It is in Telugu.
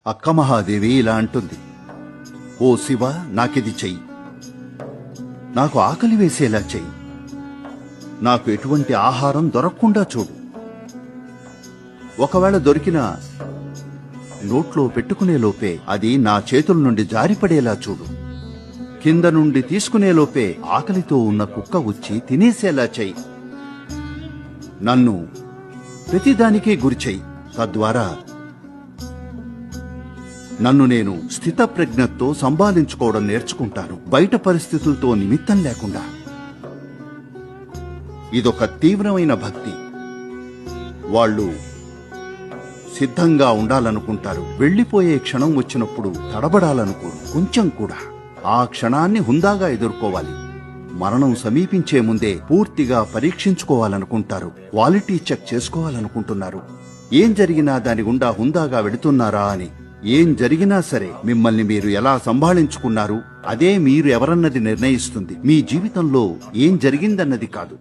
అక్క మహాదేవి ఇలా అంటుంది, ఓ శివ, నాకిది చెయ్యి, నాకు ఆకలి వేసేలా చెయ్యి, నాకు ఎటువంటి ఆహారం దొరకకుండా చూడు, ఒకవేళ దొరికినా నోట్లో పెట్టుకునే లోపే అది నా చేతుల నుండి జారిపడేలా చూడు, కింద నుండి తీసుకునే లోపే ఆకలితో ఉన్న కుక్క వచ్చి తినేసేలా చెయ్యి, నన్ను ప్రతిదానికే గురిచెయ్యి, తద్వారా నన్ను నేను స్థితప్రజ్ఞతో సంభాళించుకోవడం నేర్చుకుంటాను, బయట పరిస్థితులతో నిమిత్తం లేకుండా. ఇదొక తీవ్రమైన భక్తి. వాళ్ళు సిద్ధంగా ఉండాలనుకుంటారు, వెళ్లిపోయే క్షణం వచ్చినప్పుడు తడబడాలనుకోరు కొంచెం కూడా. ఆ క్షణాన్ని హుందాగా ఎదుర్కోవాలి. మరణం సమీపించే ముందే పూర్తిగా పరీక్షించుకోవాలనుకుంటారు, క్వాలిటీ చెక్ చేసుకోవాలనుకుంటున్నారు. ఏం జరిగినా దాని గుండా హుందాగా వెళుతున్నారా అని. ఏం జరిగినా సరే మిమ్మల్ని మీరు ఎలా సంభాళించుకున్నారు అదే మీరు ఎవరన్నది నిర్ణయిస్తుంది. మీ జీవితంలో ఏం జరిగిందన్నది కాదు.